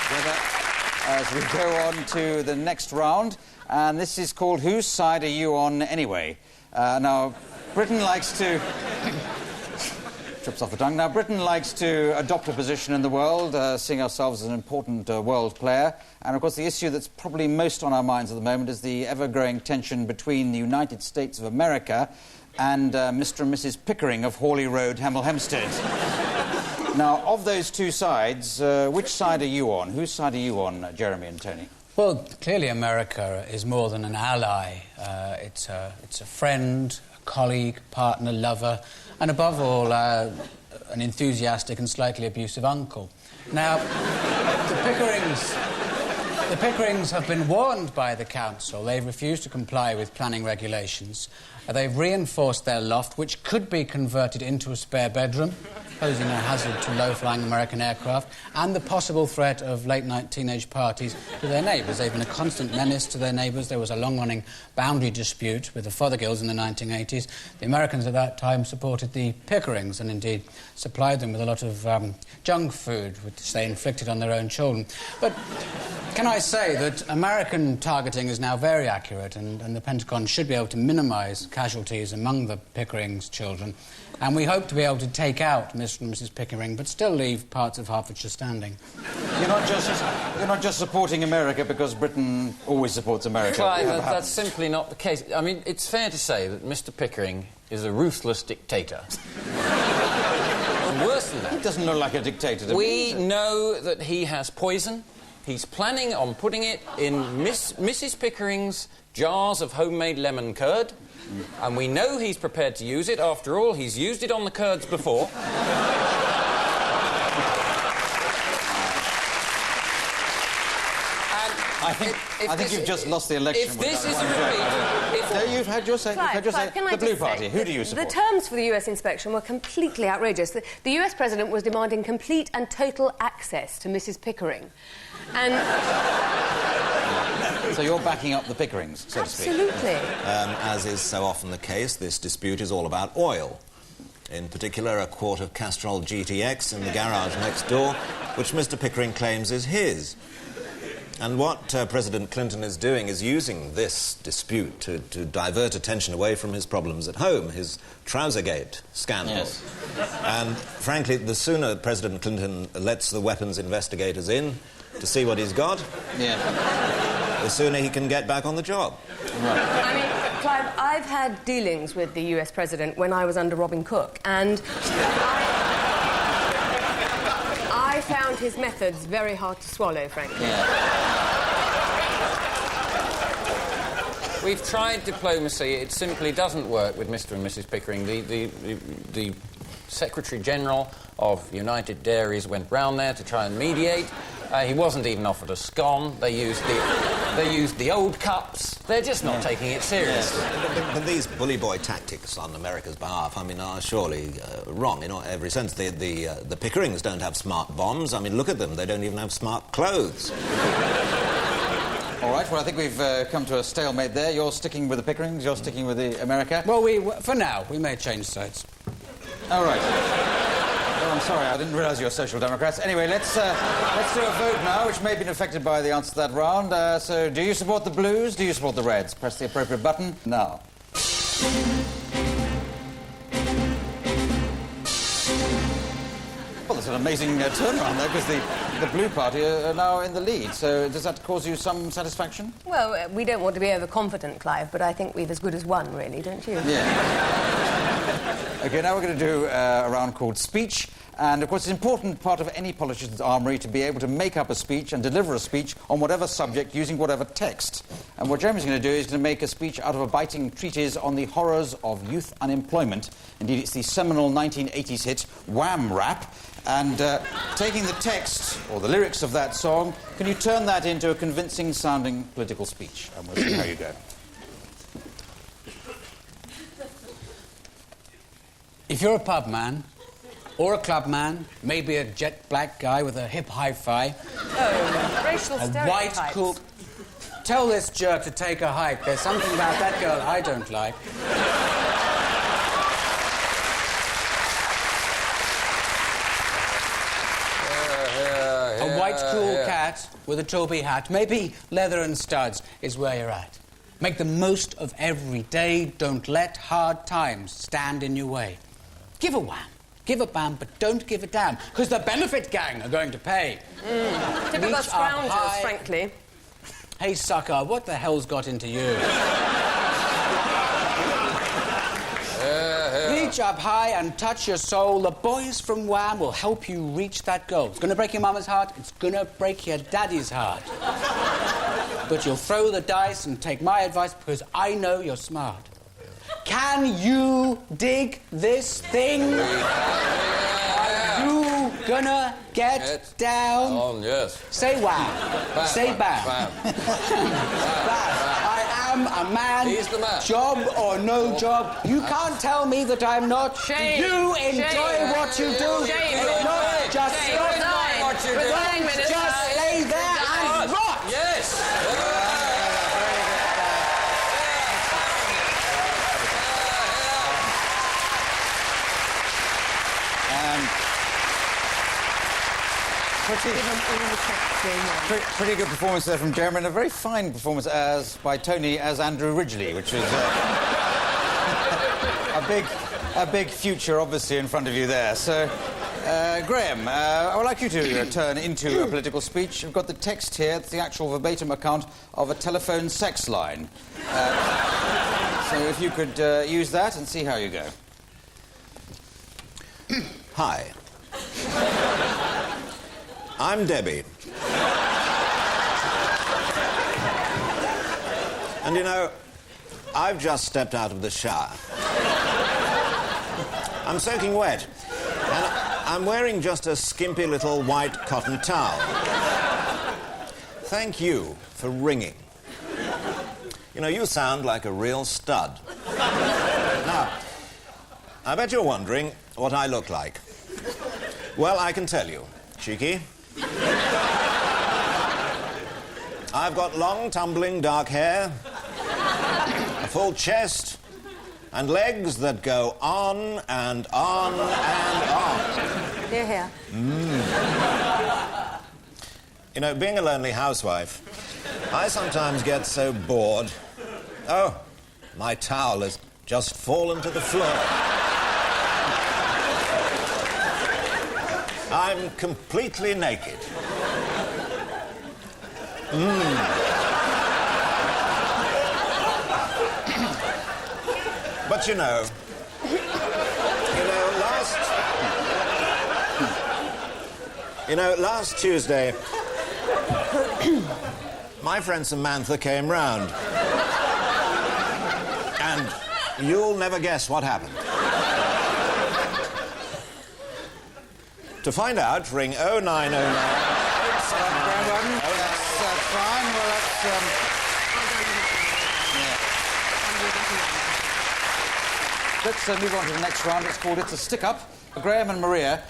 together as we go on to the next round, and this is called Whose Side Are You On Anyway? Now, Britain likes to... trips off the tongue. Now, Britain likes to adopt a position in the world, seeing ourselves as an important world player. And, of course, the issue that's probably most on our minds at the moment is the ever-growing tension between the United States of America and Mr. and Mrs. Pickering of Hawley Road, Hemel Hempstead. Now, of those two sides, which side are you on? Whose side are you on, Jeremy and Tony? Well, clearly America is more than an ally. It's a friend, a colleague, partner, lover, and above all, an enthusiastic and slightly abusive uncle. Now, the Pickerings have been warned by the council. They've refused to comply with planning regulations. They've reinforced their loft, which could be converted into a spare bedroom, posing a hazard to low-flying American aircraft, and the possible threat of late-night teenage parties to their neighbours. They've been a constant menace to their neighbours. There was a long-running boundary dispute with the Fothergills in the 1980s. The Americans at that time supported the Pickerings and indeed supplied them with a lot of junk food, which they inflicted on their own children. But can I say that American targeting is now very accurate, and the Pentagon should be able to minimise casualties among the Pickering's children, and we hope to be able to take out Mr. and Mrs. Pickering, but still leave parts of Hertfordshire standing. You're not just supporting America because Britain always supports America. Clive, that's simply not the case. I mean, it's fair to say that Mr. Pickering is a ruthless dictator. And worse than that... He doesn't look like a dictator to me. We know that he has poison. He's planning on putting it in Mrs. Pickering's jars of homemade lemon curd. And we know he's prepared to use it. After all, he's used it on the curds before. I think you've just lost the election. If this is a repeat... No, you've had your say. The Blue Party. Who do you support? The terms for the US inspection were completely outrageous. The US president was demanding complete and total access to Mrs. Pickering. And... So you're backing up the Pickerings, so to speak? Absolutely. As is so often the case, this dispute is all about oil. In particular, a quart of Castrol GTX in the garage next door, which Mr. Pickering claims is his. And what President Clinton is doing is using this dispute to divert attention away from his problems at home, his Trousergate scandal. Yes. And, frankly, the sooner President Clinton lets the weapons investigators in to see what he's got, the sooner he can get back on the job. Right. I mean, Clive, I've had dealings with the US president when I was under Robin Cook, and I found his methods very hard to swallow, frankly. Yeah. We've tried diplomacy. It simply doesn't work with Mr. and Mrs. Pickering. The Secretary-General of United Dairies went round there to try and mediate. He wasn't even offered a scone. They used the old cups. They're just not taking it seriously. But these bully boy tactics on America's behalf, I mean, are surely wrong in every sense. The Pickerings don't have smart bombs. I mean, look at them. They don't even have smart clothes. All right, well, I think we've come to a stalemate there. You're sticking with the Pickerings, you're sticking with the America. Well, for now, we may change sides. All right. Oh, I'm sorry, I didn't realise you were Social Democrats. Anyway, let's do a vote now, which may have been affected by the answer to that round. So, do you support the Blues? Do you support the Reds? Press the appropriate button now. Well, there's an amazing turnaround there, because the Blue Party are now in the lead. So, does that cause you some satisfaction? Well, we don't want to be overconfident, Clive, but I think we've as good as won, really, don't you? Yeah. OK, now we're going to do a round called Speech. And, of course, it's an important part of any politician's armoury to be able to make up a speech and deliver a speech on whatever subject using whatever text. And what Jeremy's going to do is going to make a speech out of a biting treatise on the horrors of youth unemployment. Indeed, it's the seminal 1980s hit, Wham Rap. And taking the text, or the lyrics of that song, can you turn that into a convincing-sounding political speech? And we'll see how you go. If you're a pub man, or a club man, maybe a jet black guy with a hip hi-fi, Racial a stereotypes. white cook, tell this jerk to take a hike. There's something about that girl I don't like. A white, cool cat with a Toby hat, maybe leather and studs, is where you're at. Make the most of every day. Don't let hard times stand in your way. Give a wham, give a bam, but don't give a damn, because the benefit gang are going to pay. Typical scroungers, frankly. Hey, sucker, what the hell's got into you? Reach up high and touch your soul. The boys from Wham will help you reach that goal. It's going to break your mama's heart. It's going to break your daddy's heart. But you'll throw the dice and take my advice because I know you're smart. Can you dig this thing? Are you gonna get down? Oh, yes. Say wham. Bam, Say bam. bam. Bam. I am a man. He's the man. Job or no job. You can't tell me that I'm not. Shame. You enjoy Shame. what you do. Shame. It's not just Shame. stop. What you do. Resign, Minister. Just lay there and rot. Yes. Pretty good performance there from Jeremy, and a very fine performance by Tony as Andrew Ridgeley, which is a big future, obviously, in front of you there. So, Graeme, I would like you to turn into a political speech. We've got the text here. It's the actual verbatim account of a telephone sex line. So if you could use that and see how you go. Hi. I'm Debbie. And you know, I've just stepped out of the shower. I'm soaking wet, and I'm wearing just a skimpy little white cotton towel. Thank you for ringing. You know, you sound like a real stud. Now, I bet you're wondering what I look like. Well, I can tell you, cheeky. I've got long, tumbling, dark hair, a full chest, and legs that go on and on and on. Hear, hear. You know, being a lonely housewife, I sometimes get so bored. Oh, my towel has just fallen to the floor. I'm completely naked. But you know, last Tuesday, my friend Samantha came round. And you'll never guess what happened. To find out, ring 0909. That's fine. Well, let's move on to the next round. It's called It's a Stick-Up. Graeme and Maria,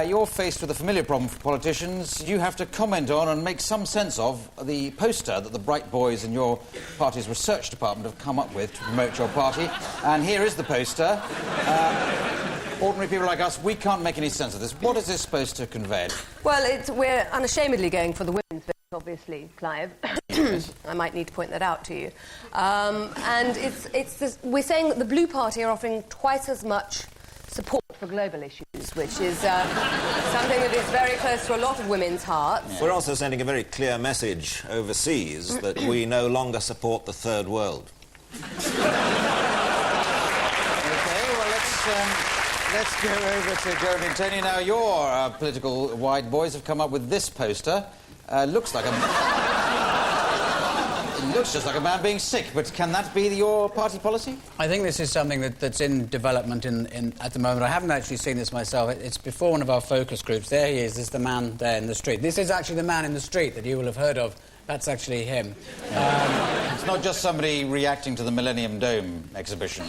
you're faced with a familiar problem for politicians. You have to comment on and make some sense of the poster that the bright boys in your party's research department have come up with to promote your party. And here is the poster. Ordinary people like us, we can't make any sense of this. What is this supposed to convey? Well, we're unashamedly going for the women's bit, obviously, Clive. I might need to point that out to you. And we're saying that the Blue Party are offering twice as much support for global issues, which is something that is very close to a lot of women's hearts. We're also sending a very clear message overseas that we no longer support the third world. OK, well, let's go over to Jeremy and Tony. Now, your political wide boys have come up with this poster. Looks just like a man being sick, but can that be your party policy? I think this is something that's in development at the moment. I haven't actually seen this myself. It's before one of our focus groups. There he is. This is the man there in the street. This is actually the man in the street that you will have heard of. That's actually him. It's not just somebody reacting to the Millennium Dome exhibition.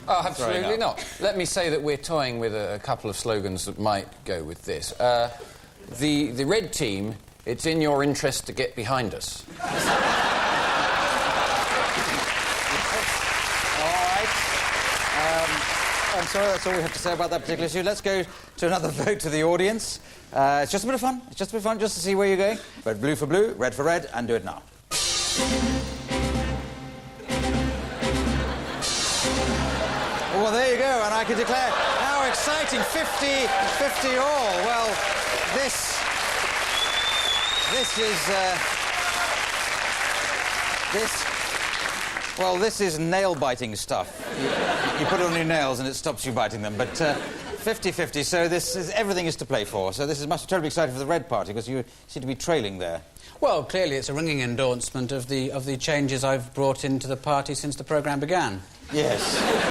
Oh, absolutely not. Let me say that we're toying with a couple of slogans that might go with this. The red team, it's in your interest to get behind us. All right. I'm sorry, that's all we have to say about that particular issue. Let's go to another vote to the audience. It's just a bit of fun. It's just a bit of fun just to see where you're going. Vote blue for blue, red for red, and do it now. Well, there you go, and I can declare how exciting, 50 all. Well, this is nail-biting stuff. You put it on your nails and it stops you biting them, but 50-50, so everything is to play for. So this must be terribly exciting for the Red Party, because you seem to be trailing there. Well, clearly it's a ringing endorsement of the changes I've brought into the party since the programme began. Yes.